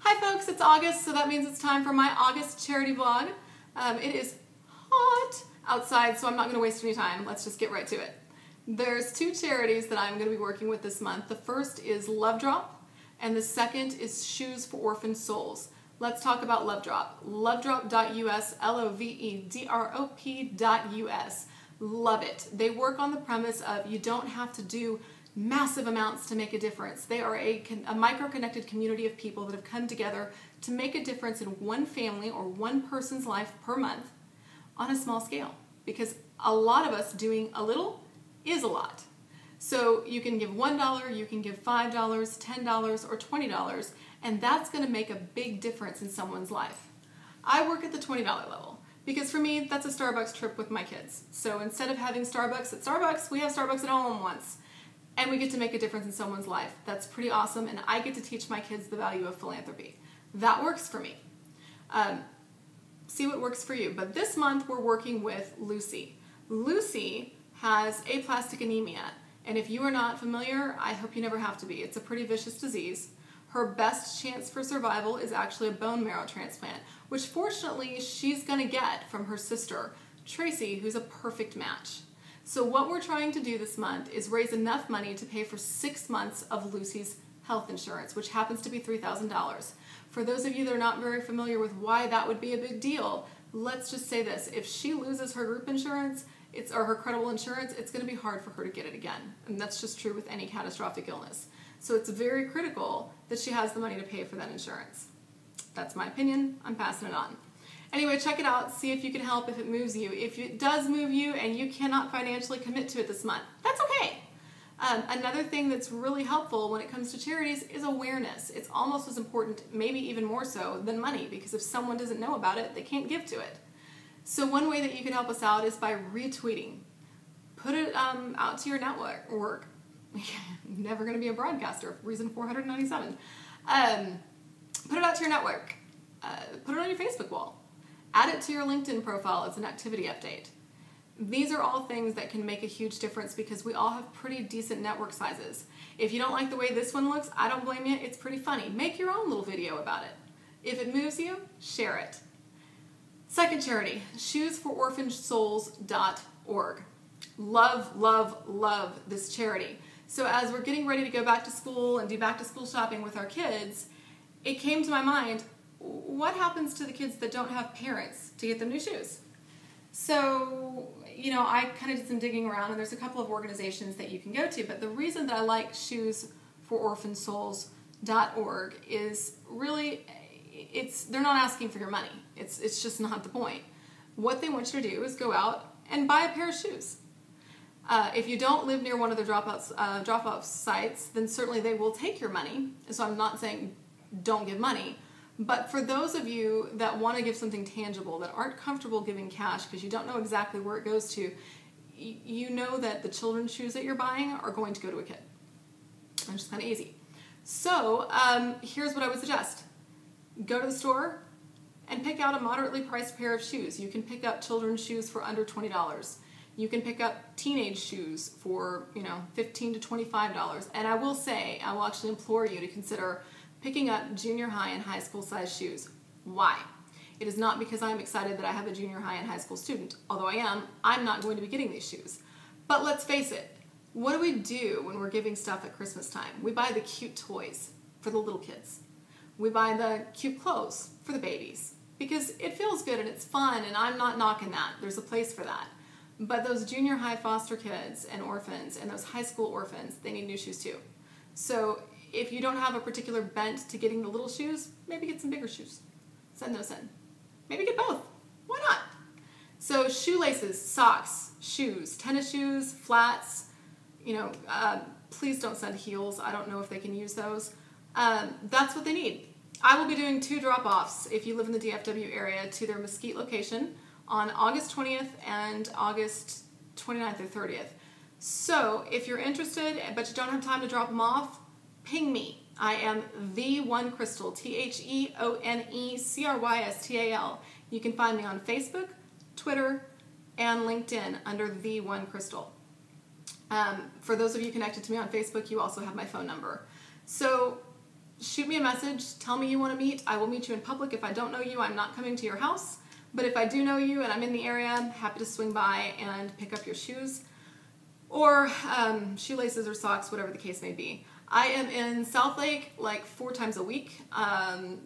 Hi folks, it's August, so that means it's time for my August charity vlog. It is hot outside, so I'm not going to waste any time. Let's just get right to it. There's two charities that I'm going to be working with this month. The first is Love Drop, and the second is Shoes for Orphan Souls. Let's talk about Love Drop. Lovedrop.us, Lovedrop.us. Love it. They work on the premise of you don't have to do massive amounts to make a difference. They are a micro-connected community of people that have come together to make a difference in one family or one person's life per month on a small scale. Because a lot of us doing a little is a lot. So you can give $1, you can give $5, $10, or $20, and that's going to make a big difference in someone's life. I work at the $20 level because for me, that's a Starbucks trip with my kids. So instead of having Starbucks at Starbucks, we have Starbucks at home once. And we get to make a difference in someone's life. That's pretty awesome, and I get to teach my kids the value of philanthropy. That works for me. See what works for you. But this month we're working with Lucy. Lucy has aplastic anemia, and if you are not familiar, I hope you never have to be. It's a pretty vicious disease. Her best chance for survival is actually a bone marrow transplant, which fortunately she's going to get from her sister, Tracy, who's a perfect match. So what we're trying to do this month is raise enough money to pay for 6 months of Lucy's health insurance, which happens to be $3,000. For those of you that are not very familiar with why that would be a big deal, let's just say this. If she loses her group insurance, or her credible insurance, it's going to be hard for her to get it again. And that's just true with any catastrophic illness. So it's very critical that she has the money to pay for that insurance. That's my opinion. I'm passing it on. Anyway, check it out, see if you can help if it moves you. If it does move you and you cannot financially commit to it this month, that's okay. Another thing that's really helpful when it comes to charities is awareness. It's almost as important, maybe even more so, than money, because if someone doesn't know about it, they can't give to it. So one way that you can help us out is by retweeting. Put it out to your network. Never going to be a broadcaster, reason 497. Put it out to your network. Put it on your Facebook wall. Add it to your LinkedIn profile as an activity update. These are all things that can make a huge difference because we all have pretty decent network sizes. If you don't like the way this one looks, I don't blame you. It's pretty funny. Make your own little video about it. If it moves you, share it. Second charity, shoesfororphansouls.org. Love, love, love this charity. So as we're getting ready to go back to school and do back to school shopping with our kids, it came to my mind, what happens to the kids that don't have parents to get them new shoes? So, I kind of did some digging around, and there's a couple of organizations that you can go to, but the reason that I like shoesfororphansouls.org is really, they're not asking for your money. It's just not the point. What they want you to do is go out and buy a pair of shoes. If you don't live near one of the drop-off sites, then certainly they will take your money. So I'm not saying don't give money. But for those of you that want to give something tangible, that aren't comfortable giving cash because you don't know exactly where it goes to, you know that the children's shoes that you're buying are going to go to a kid. It's just kind of easy. So here's what I would suggest. Go to the store and pick out a moderately priced pair of shoes. You can pick up children's shoes for under $20. You can pick up teenage shoes for, $15 to $25. And I will say, I will actually implore you to consider picking up junior high and high school size shoes. Why? It is not because I'm excited that I have a junior high and high school student. Although I am, I'm not going to be getting these shoes. But let's face it, what do we do when we're giving stuff at Christmas time? We buy the cute toys for the little kids. We buy the cute clothes for the babies because it feels good and it's fun, and I'm not knocking that. There's a place for that. But those junior high foster kids and orphans and those high school orphans, they need new shoes too. So if you don't have a particular bent to getting the little shoes, maybe get some bigger shoes. Send those in. Maybe get both. Why not? So shoelaces, socks, shoes, tennis shoes, flats, please don't send heels. I don't know if they can use those. That's what they need. I will be doing 2 drop-offs if you live in the DFW area to their Mesquite location on August 20th and August 29th or 30th. So if you're interested but you don't have time to drop them off, ping me. I am The One Crystal, TheOneCrystal. You can find me on Facebook, Twitter, and LinkedIn under The One Crystal. For those of you connected to me on Facebook, you also have my phone number. So shoot me a message. Tell me you want to meet. I will meet you in public. If I don't know you, I'm not coming to your house. But if I do know you and I'm in the area, I'm happy to swing by and pick up your shoes or shoelaces or socks, whatever the case may be. I am in Southlake like 4 times a week.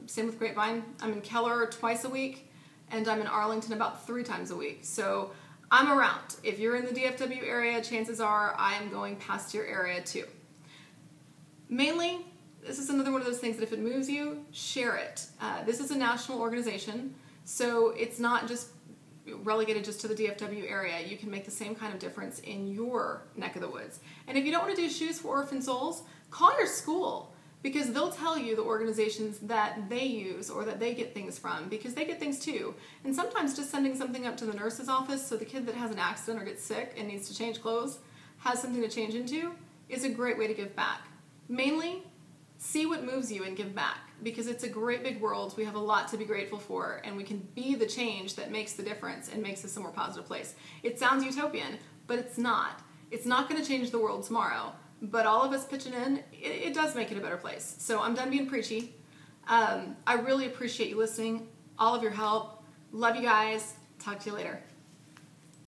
Same with Grapevine. I'm in Keller twice a week, and I'm in Arlington about 3 times a week. So I'm around. If you're in the DFW area, chances are I am going past your area too. Mainly, this is another one of those things that if it moves you, share it. This is a national organization. So it's not just relegated just to the DFW area. You can make the same kind of difference in your neck of the woods. And if you don't want to do shoes for orphan souls, call your school, because they'll tell you the organizations that they use or that they get things from, because they get things too. And sometimes just sending something up to the nurse's office so the kid that has an accident or gets sick and needs to change clothes has something to change into is a great way to give back. Mainly, see what moves you and give back, because it's a great big world. We have a lot to be grateful for, and we can be the change that makes the difference and makes us a more positive place. It sounds utopian, but it's not. It's not going to change the world tomorrow, but all of us pitching in, it does make it a better place. So I'm done being preachy. I really appreciate you listening, all of your help. Love you guys. Talk to you later.